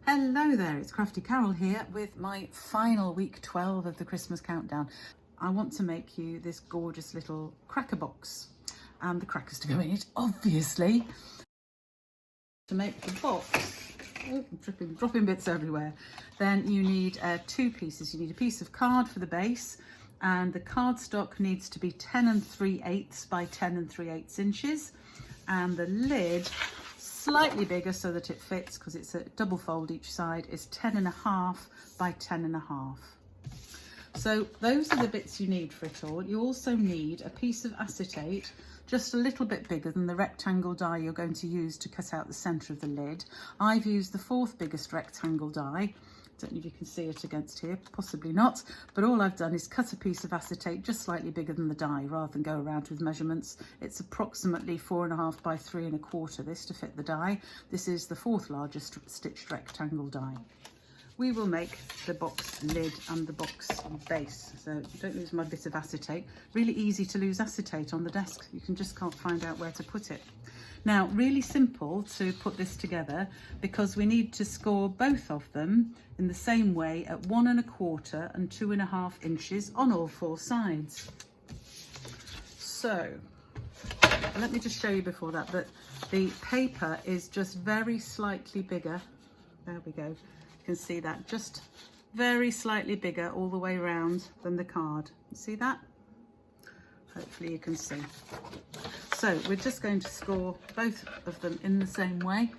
Hello there, it's Crafty Carol here with my final week 12 of the Christmas countdown. I want to make you this gorgeous little cracker box and the crackers to go in it, obviously. To make the box, dropping bits everywhere, then you need two pieces. You need a piece of card for the base, and the cardstock needs to be 10 3/8 by 10 3/8 inches, and the lid slightly bigger so that it fits, because it's a double fold each side, is 10.5 by 10.5. So those are the bits you need for it all. You also need a piece of acetate, just a little bit bigger than the rectangle die you're going to use to cut out the centre of the lid. I've used the fourth biggest rectangle die. Don't know if you can see it against here, possibly not, but all I've done is cut a piece of acetate just slightly bigger than the die rather than go around with measurements. It's approximately 4.5 by 3.25, this, to fit the die. This is the fourth largest stitched rectangle die. We will make the box lid and the box base, so don't lose my bit of acetate. Really easy to lose acetate on the desk, you can't find out where to put it. Now, really simple to put this together, because we need to score both of them in the same way at 1 1/4 and 2.5 inches on all four sides. So let me just show you before that the paper is just very slightly bigger. There we go. You can see that, just very slightly bigger all the way around than the card. See that? Hopefully you can see. So we're just going to score both of them in the same way.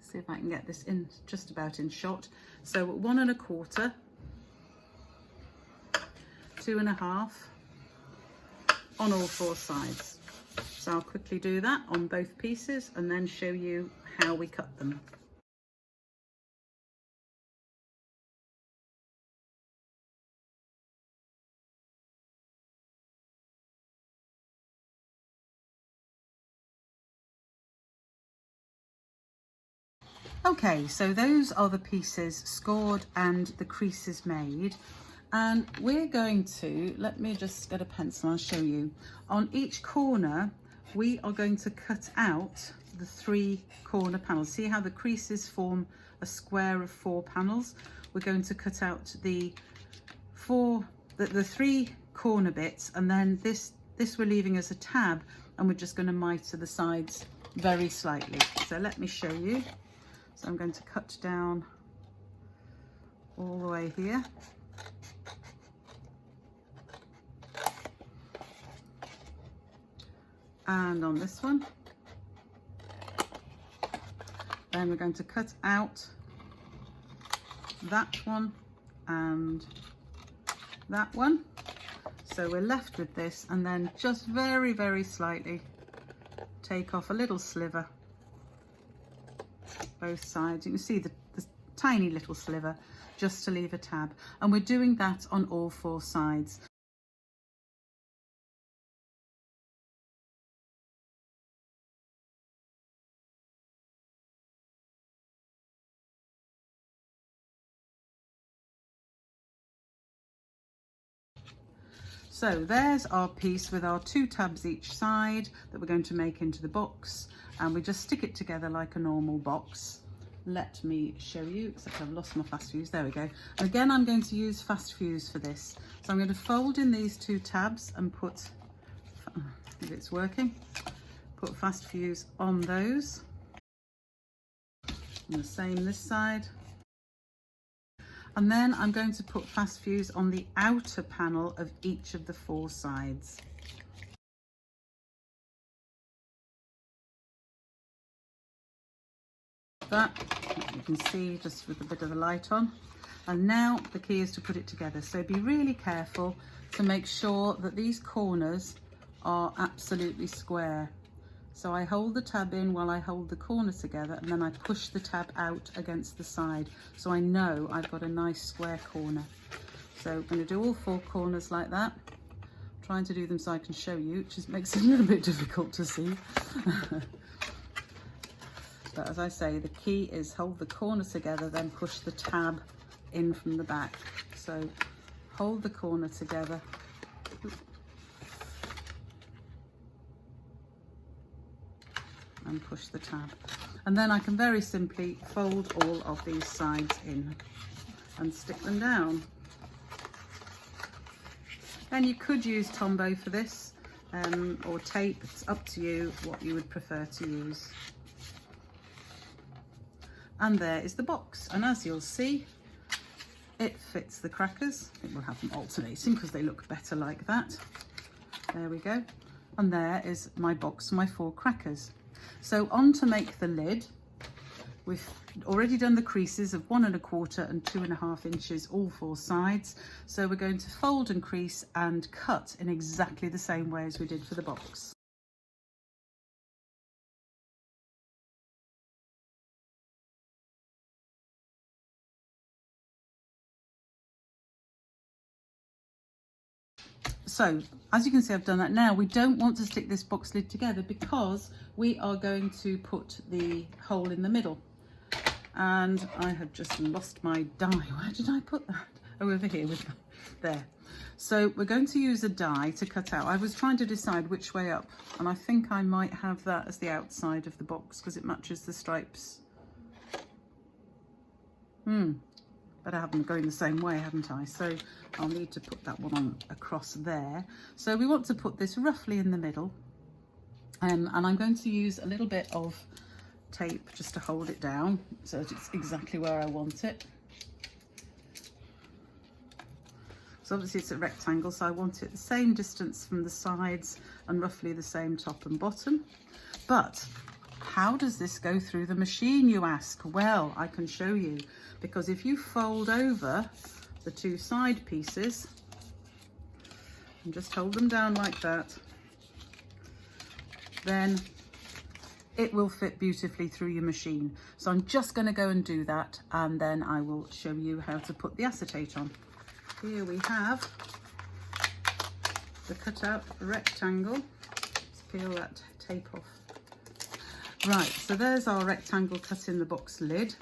See if I can get this in just about in shot. So 1 1/4, 2.5 on all four sides. So I'll quickly do that on both pieces and then show you how we cut them. Okay, so those are the pieces scored and the creases made, and we're going to, let me just get a pencil, I'll show you. On each corner we are going to cut out the 3 corner panels. See how the creases form a square of 4 panels? We're going to cut out the 3 corner bits, and then this we're leaving as a tab, and we're just going to miter the sides very slightly. So let me show you. So I'm going to cut down all the way here. And on this one. Then we're going to cut out that one and that one. So we're left with this, and then just very, very slightly take off a little sliver. Both sides, you can see the tiny little sliver, just to leave a tab, and we're doing that on all 4 sides. So there's our piece with our 2 tabs each side that we're going to make into the box, and we just stick it together like a normal box. Let me show you, except I've lost my fast fuse. There we go. And again, I'm going to use fast fuse for this. So I'm going to fold in these 2 tabs and put, if it's working, put fast fuse on those. And the same this side. And then I'm going to put fast fuse on the outer panel of each of the 4 sides. That you can see just with a bit of the light on. And now the key is to put it together. So be really careful to make sure that these corners are absolutely square. So I hold the tab in while I hold the corner together, and then I push the tab out against the side, so I know I've got a nice square corner. So I'm going to do all 4 corners like that. I'm trying to do them so I can show you, which makes it a little bit difficult to see. But as I say, the key is hold the corner together, then push the tab in from the back. So hold the corner together. And push the tab. And then I can very simply fold all of these sides in and stick them down. And you could use Tombow for this, or tape. It's up to you what you would prefer to use. And there is the box, and as you'll see, it fits the crackers. It will have them alternating because they look better like that. There we go. And there is my box for my 4 crackers. So on to make the lid. We've already done the creases of 1 1/4 and 2.5 inches, all 4 sides. So we're going to fold and crease and cut in exactly the same way as we did for the box. So as you can see, I've done that. Now we don't want to stick this box lid together because we are going to put the hole in the middle. And I have just lost my die. Where did I put that? Oh, over here with my, there. So we're going to use a die to cut out. I was trying to decide which way up, and I think I might have that as the outside of the box because it matches the stripes. But I have them going the same way, haven't I? So I'll need to put that one on across there. So we want to put this roughly in the middle. And I'm going to use a little bit of tape just to hold it down so that it's exactly where I want it. So obviously it's a rectangle, so I want it the same distance from the sides and roughly the same top and bottom. But how does this go through the machine, you ask? Well, I can show you, because if you fold over the 2 side pieces and just hold them down like that, then it will fit beautifully through your machine. So I'm just going to go and do that, and then I will show you how to put the acetate on. Here we have the cutout rectangle. Let's peel that tape off. Right, so there's our rectangle cut in the box lid.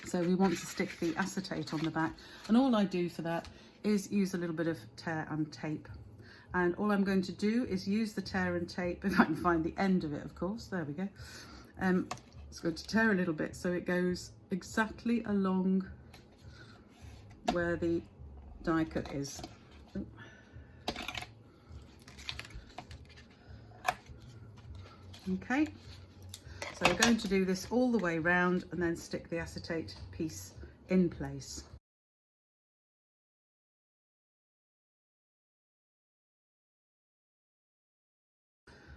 So we want to stick the acetate on the back, and all I do for that is use a little bit of tear and tape. And all I'm going to do is use the tear and tape, if I can find the end of it, of course. There we go. It's going to tear a little bit so it goes exactly along where the die cut is. Okay, so we're going to do this all the way round and then stick the acetate piece in place.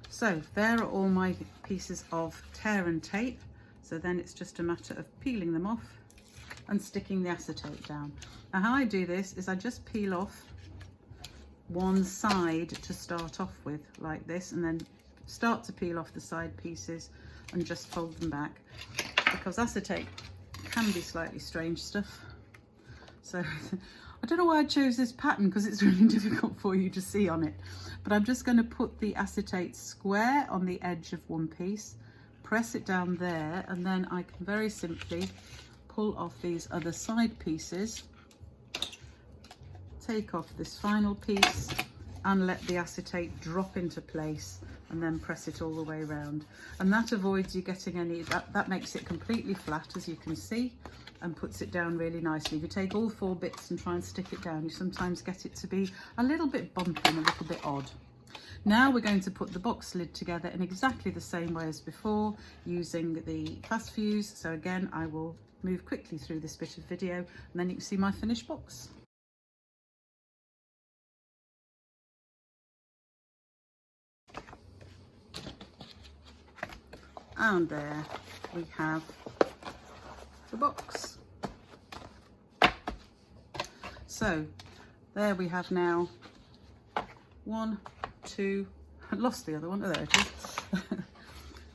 So there are all my pieces of tear and tape. So then it's just a matter of peeling them off and sticking the acetate down. Now how I do this is I just peel off one side to start off with, like this, and then start to peel off the side pieces and just fold them back, because acetate can be slightly strange stuff. So I don't know why I chose this pattern, because it's really difficult for you to see on it. But I'm just going to put the acetate square on the edge of one piece, press it down there, and then I can very simply pull off these other side pieces, take off this final piece and let the acetate drop into place, and then press it all the way around. And that avoids you getting any, that makes it completely flat, as you can see, and puts it down really nicely. If you take all 4 bits and try and stick it down, you sometimes get it to be a little bit bumpy and a little bit odd. Now we're going to put the box lid together in exactly the same way as before, using the fast fuse. So again, I will move quickly through this bit of video, and then you can see my finished box. And there we have the box. So there we have now 1, 2, I lost the other one, oh there it is.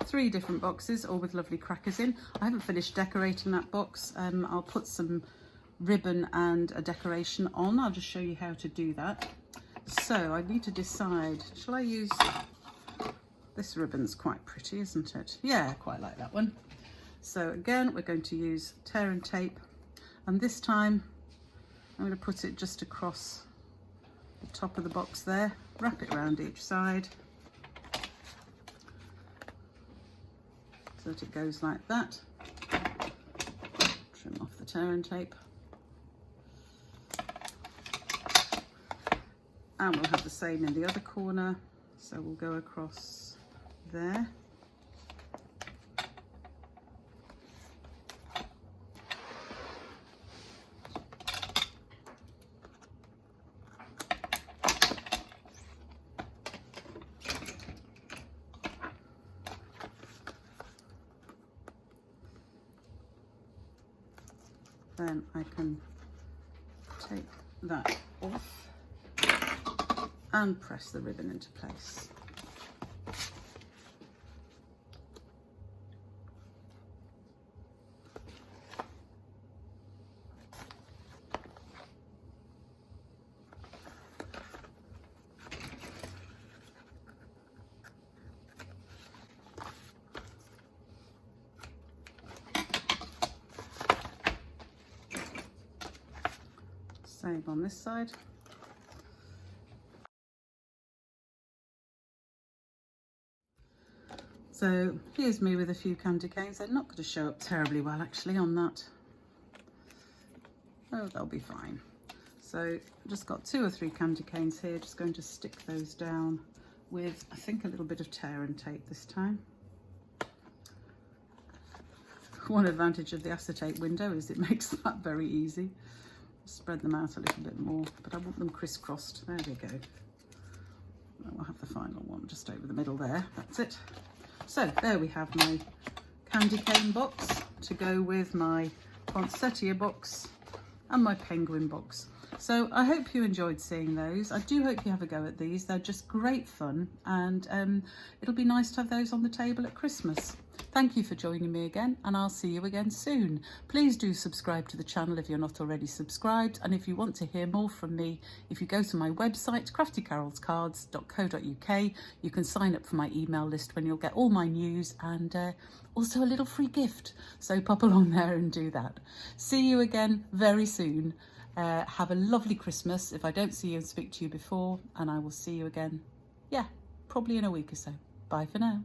3 different boxes, all with lovely crackers in. I haven't finished decorating that box. I'll put some ribbon and a decoration on. I'll just show you how to do that. So I need to decide, shall I use, this ribbon's quite pretty, isn't it? Yeah, I quite like that one. So again, we're going to use tear and tape, and this time I'm going to put it just across the top of the box there, wrap it around each side, so that it goes like that. Trim off the tearing tape. And we'll have the same in the other corner. So we'll go across there. Then I can take that off and press the ribbon into place. Same on this side. So here's me with a few candy canes. They're not going to show up terribly well actually on that. Oh, they'll be fine. So I've just got 2 or 3 candy canes here. Just going to stick those down with, I think, a little bit of tear and tape this time. One advantage of the acetate window is it makes that very easy. Spread them out a little bit more, but I want them crisscrossed. There we go. And we'll have the final one just over the middle there. That's it. So there we have my candy cane box to go with my poinsettia box and my penguin box. So I hope you enjoyed seeing those. I do hope you have a go at these. They're just great fun, and it'll be nice to have those on the table at Christmas. Thank you for joining me again, and I'll see you again soon. Please do subscribe to the channel if you're not already subscribed, and if you want to hear more from me, if you go to my website craftycarolscards.co.uk, you can sign up for my email list when you'll get all my news and also a little free gift. So pop along there and do that. See you again very soon. Have a lovely Christmas if I don't see you and speak to you before, and I will see you again, yeah, probably in a week or so. Bye for now.